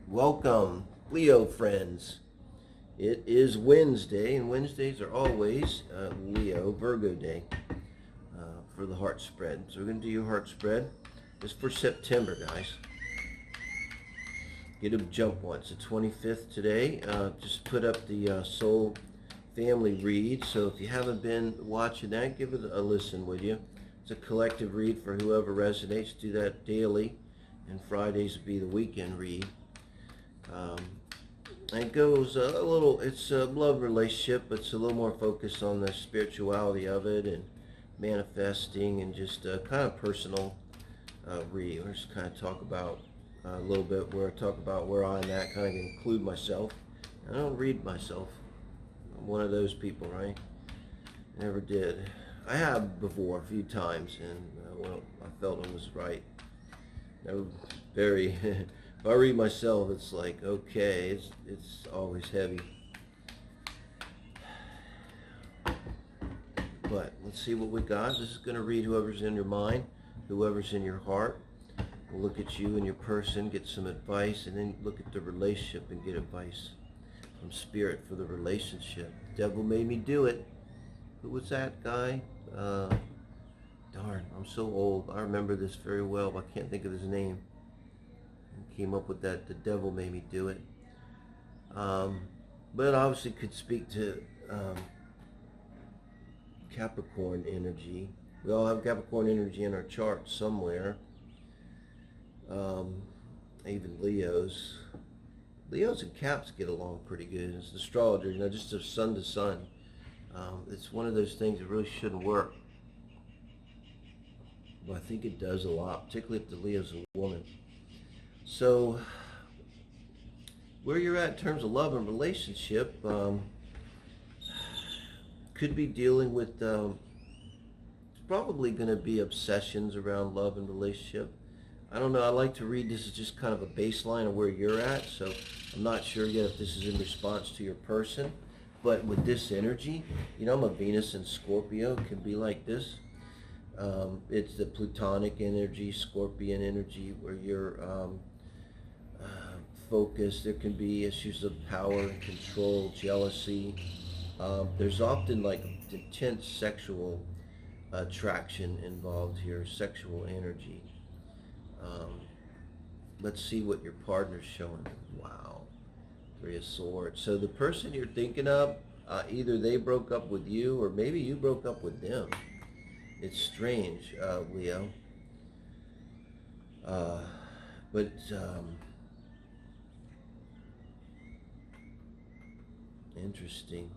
Welcome, Leo friends. It is Wednesday, and Wednesdays are always Leo Virgo day for the heart spread. So we're going to do your heart spread. This is for September, guys. Get a jump once. The 25th today. Just put up the Soul Family read. So if you haven't been watching that, give it a listen, would you? It's a collective read for whoever resonates. Do that daily, and Fridays will be the weekend read. It goes a little, it's a love relationship, but it's a little more focused on the spirituality of it and manifesting and just kind of personal read. I just kind of talk about a little bit where I talk about where I'm at, kind of include myself. I don't read myself. I'm one of those people, right? Never did. I have before a few times, and well, I felt it was right. Never very... If I read myself, it's like, okay, it's always heavy. But let's see what we got. This is going to read whoever's in your mind, whoever's in your heart. We'll look at you and your person, get some advice, and then look at the relationship and get advice from Spirit for the relationship. The devil made me do it. Who was that guy? Darn, I'm so old. I remember this very well, but I can't think of his name. Came up with that. The devil made me do it. But obviously could speak to Capricorn energy. We all have Capricorn energy in our chart somewhere. Even Leos. Leos and Caps get along pretty good. As an astrologer, you know, just a sun to sun. It's one of those things that really shouldn't work. But I think it does a lot, particularly if the Leo's a woman. So, where you're at in terms of love and relationship, could be dealing with, probably going to be obsessions around love and relationship. I don't know, I like to read this as just kind of a baseline of where you're at, so I'm not sure yet if this is in response to your person, but with this energy, you know, I'm a Venus and Scorpio, it can be like this. It's the Plutonic energy, Scorpion energy, where you're focused. There can be issues of power, control, jealousy. There's often like intense sexual attraction involved here, sexual energy. Let's see what your partner's showing. Wow, Three of Swords. So the person you're thinking of, either they broke up with you or maybe you broke up with them. It's strange, Leo. But interesting.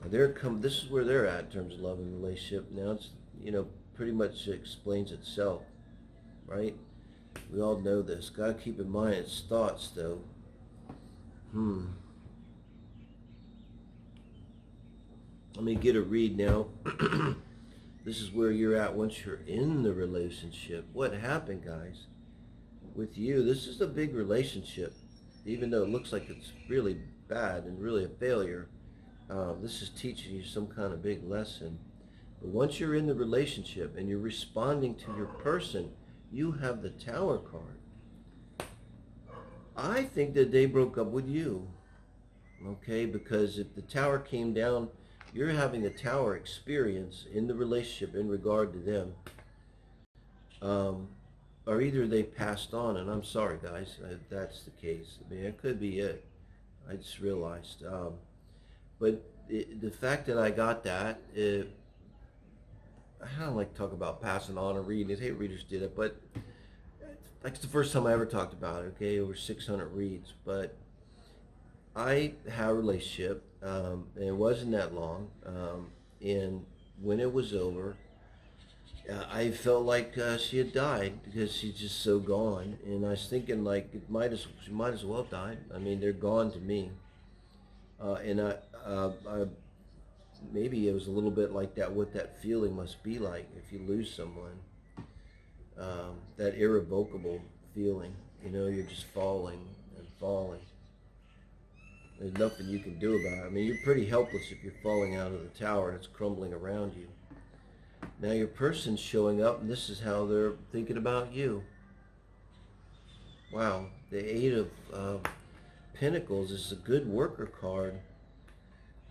This is where they're at in terms of love and relationship. Now it's, you know, pretty much explains itself, right? We all know this. Gotta keep in mind it's thoughts, though. Let me get a read now. This is where you're at once you're in the relationship. What happened, guys? With you, this is a big relationship. Even though it looks like it's really bad and really a failure, this is teaching you some kind of big lesson. But once you're in the relationship and you're responding to your person, you have the Tower card. I think that they broke up with you, okay? Because if the Tower came down, you're having the Tower experience in the relationship in regard to them. Or either they passed on, and I'm sorry, guys, if that's the case. I mean, it could be it. I just realized. But the fact that I got that, I don't like to talk about passing on or reading. I hate readers did it, but like it's the first time I ever talked about it, okay? Over 600 reads. But I had a relationship, and it wasn't that long, and when it was over, I felt like she had died because she's just so gone, and I was thinking like she might as well have died. I mean, they're gone to me, and I maybe it was a little bit like that. What that feeling must be like if you lose someone, that irrevocable feeling. You know, you're just falling and falling. There's nothing you can do about it. I mean, you're pretty helpless if you're falling out of the tower and it's crumbling around you. Now your person's showing up, and this is how they're thinking about you. Wow, The Eight of Pentacles is a good worker card.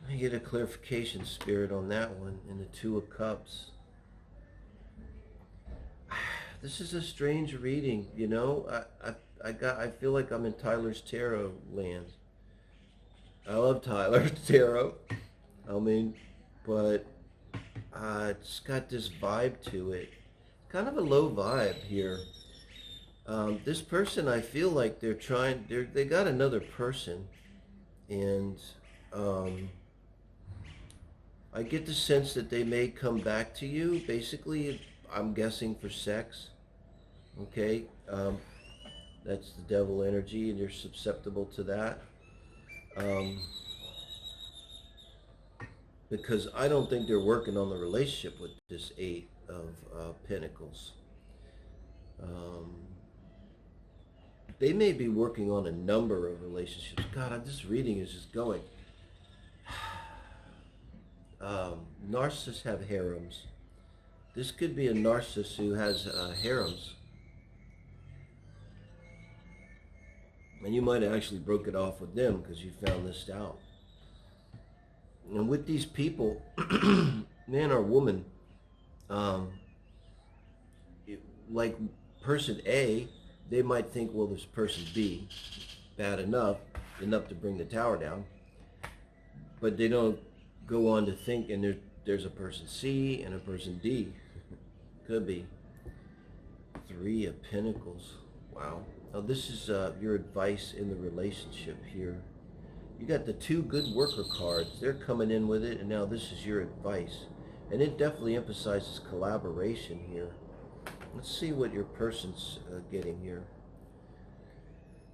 Let me get a clarification, Spirit, on that one. And the Two of Cups. This is a strange reading, you know. I feel like I'm in Tyler's Tarot land. I love Tyler's Tarot. I mean, but it's got this vibe to it. Kind of a low vibe here. This person, I feel like they got another person, and I get the sense that they may come back to you. Basically, I'm guessing for sex. Okay, that's the devil energy, and you're susceptible to that. Because I don't think they're working on the relationship with this Eight of Pentacles. They may be working on a number of relationships. God, this reading is just going. Narcissists have harems. This could be a narcissist who has harems. And you might have actually broke it off with them because you found this out. And with these people, man or woman, like person A, they might think, well, there's person B, bad enough to bring the tower down. But they don't go on to think, and there's a person C and a person D. Could be. Three of Pentacles. Wow. Now this is your advice in the relationship here. You got the two good worker cards. They're coming in with it, and now this is your advice. And it definitely emphasizes collaboration here. Let's see what your person's getting here.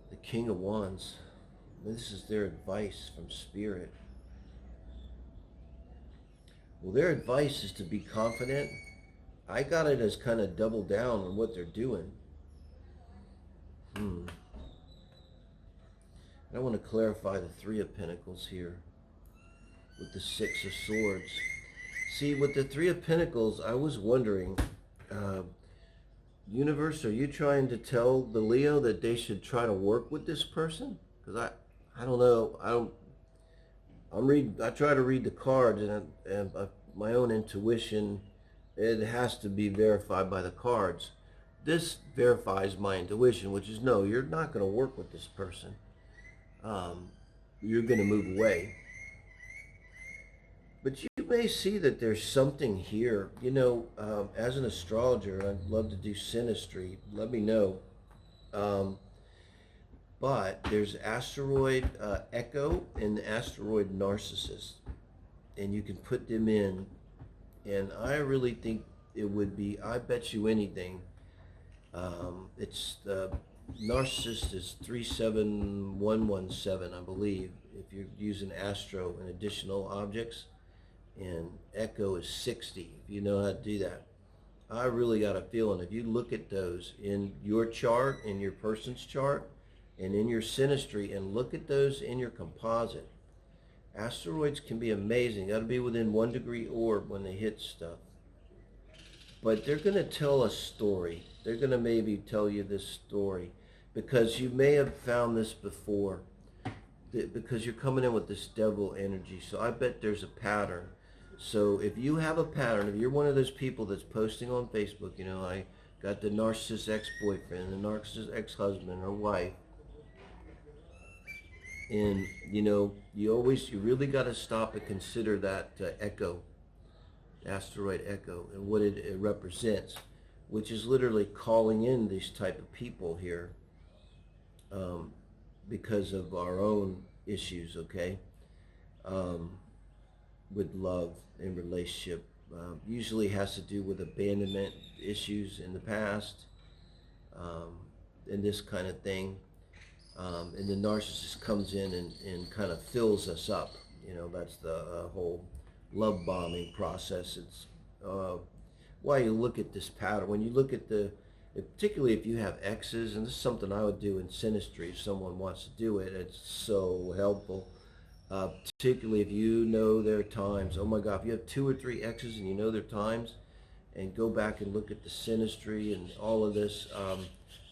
The King of Wands. This is their advice from Spirit. Well, their advice is to be confident. I got it as kind of double down on what they're doing. I want to clarify the Three of Pentacles here with the Six of Swords. See, with the Three of Pentacles, I was wondering, Universe, are you trying to tell the Leo that they should try to work with this person? Because I don't know. I try to read the cards, and my own intuition, it has to be verified by the cards. This verifies my intuition, which is no, you're not going to work with this person. You're going to move away. But you may see that there's something here. You know, as an astrologer, I'd love to do synastry. Let me know. But there's asteroid Echo and the asteroid Narcissist. And you can put them in. And I really think it would be, I bet you anything. It's the Narcissist is 37117, I believe, if you're using Astro and additional objects. And Echo is 60, if you know how to do that. I really got a feeling, if you look at those in your chart, in your person's chart, and in your synastry, and look at those in your composite, asteroids can be amazing. Got to be within 1 degree orb when they hit stuff. But they're going to tell a story. They're going to maybe tell you this story because you may have found this before, because you're coming in with this devil energy. So I bet there's a pattern. So if you have a pattern, if you're one of those people that's posting on Facebook, you know, I got the narcissist ex-boyfriend, the narcissist ex-husband or wife, and you know, you really got to stop and consider that Echo, asteroid Echo, and what it represents, which is literally calling in these type of people here because of our own issues, okay, with love and relationship. Usually has to do with abandonment issues in the past, and this kind of thing. And the narcissist comes in and kind of fills us up. You know, that's the whole love bombing process. It's why you look at this pattern. When you look at particularly if you have exes, and this is something I would do in synastry if someone wants to do it, it's so helpful. Particularly if you know their times. Oh my God, if you have 2 or 3 exes and you know their times, and go back and look at the synastry and all of this,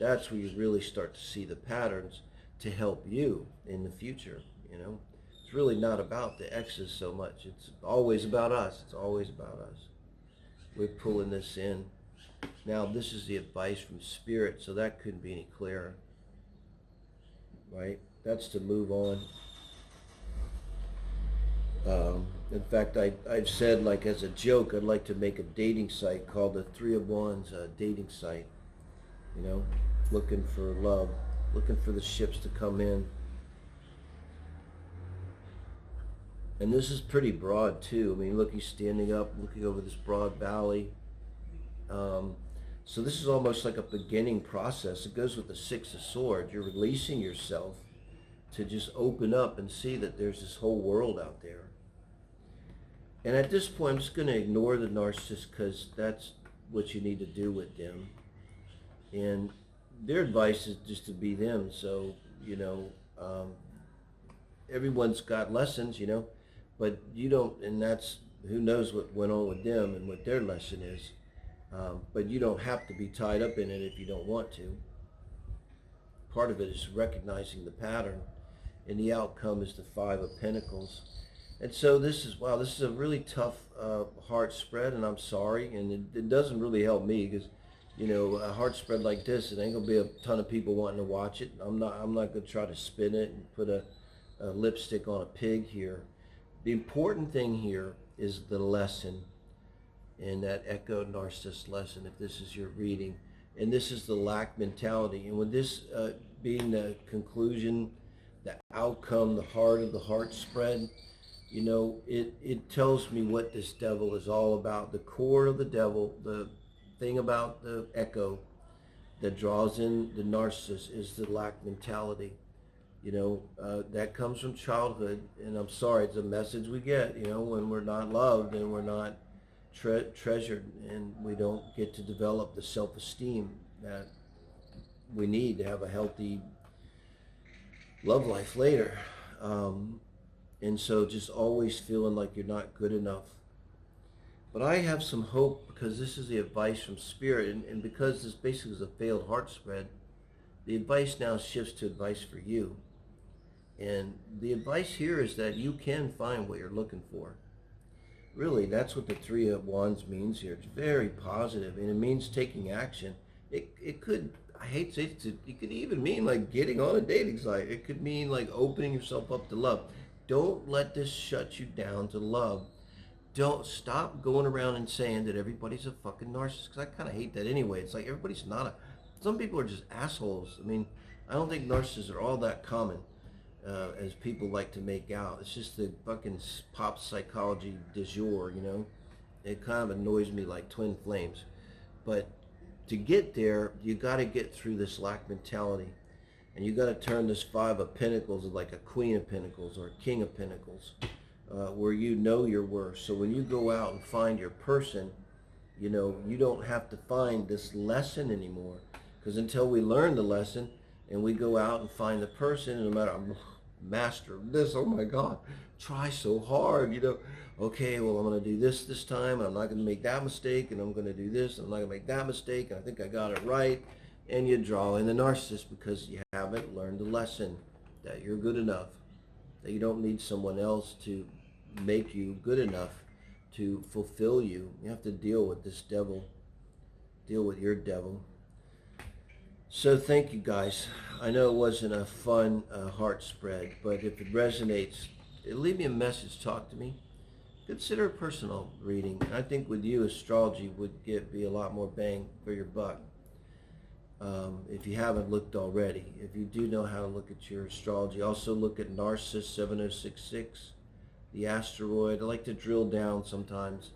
that's where you really start to see the patterns to help you in the future, you know. It's really not about the exes so much. It's always about us. It's always about us. We're pulling this in. Now, this is the advice from Spirit, so that couldn't be any clearer, right? That's to move on. In fact, I've said, like, as a joke, I'd like to make a dating site called the Three of Wands dating site. You know, looking for love, looking for the ships to come in. And this is pretty broad too. I mean, look, he's standing up, looking over this broad valley. So this is almost like a beginning process. It goes with the Six of Swords. You're releasing yourself to just open up and see that there's this whole world out there. And at this point, I'm just going to ignore the narcissist, because that's what you need to do with them. And their advice is just to be them. So, you know, everyone's got lessons, you know, but you don't, and that's, who knows what went on with them and what their lesson is. But you don't have to be tied up in it if you don't want to. Part of it is recognizing the pattern, and the outcome is the Five of Pentacles. And so this is, wow, this is a really tough heart spread, and I'm sorry, and it doesn't really help me, because, you know, a heart spread like this, it ain't gonna be a ton of people wanting to watch it. I'm not gonna try to spin it and put a lipstick on a pig here. The important thing here is the lesson, and that echo narcissist lesson, if this is your reading. And this is the lack mentality. And with this being the conclusion, the outcome, the heart of the heart spread, you know, it tells me what this devil is all about. The core of the devil, the thing about the echo that draws in the narcissist, is the lack mentality. You know, that comes from childhood, and I'm sorry, it's a message we get, you know, when we're not loved and we're not treasured, and we don't get to develop the self-esteem that we need to have a healthy love life later. And so just always feeling like you're not good enough. But I have some hope, because this is the advice from Spirit, and because this basically is a failed heart spread, the advice now shifts to advice for you. And the advice here is that you can find what you're looking for. Really, that's what the Three of Wands means here. It's very positive, and it means taking action. It could, I hate to say it could even mean like getting on a dating site. It could mean like opening yourself up to love. Don't let this shut you down to love. Don't stop going around and saying that everybody's a fucking narcissist, because I kind of hate that anyway. It's like everybody's not some people are just assholes. I mean, I don't think narcissists are all that common as people like to make out. It's just the fucking pop psychology du jour, you know. It kind of annoys me like twin flames. But to get there, you got to get through this lack mentality. And you got to turn this Five of Pentacles into like a Queen of Pentacles or a King of Pentacles, where you know your worth. So when you go out and find your person, you know, you don't have to find this lesson anymore. Because until we learn the lesson and we go out and find the person, and no matter, I'm master of this, oh my God, try so hard, you know. Okay, well, I'm going to do this time, and I'm not going to make that mistake, and I'm going to do this, and I'm not going to make that mistake, and I think I got it right. And you draw in the narcissist because you haven't learned the lesson that you're good enough, that you don't need someone else to make you good enough to fulfill you. You have to deal with this devil, deal with your devil. So thank you guys. I know it wasn't a fun heart spread, but if it resonates, leave me a message, talk to me. Consider a personal reading. I think with you, astrology would be a lot more bang for your buck. If you haven't looked already. If you do know how to look at your astrology, also look at Narcissist 7066, the asteroid. I like to drill down sometimes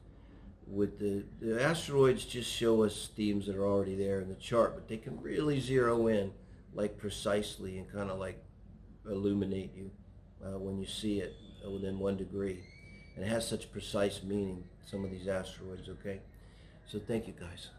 with the asteroids. Just show us themes that are already there in the chart, but they can really zero in like precisely and kind of like illuminate you when you see it within 1 degree. And it has such precise meaning, some of these asteroids, okay? So thank you guys.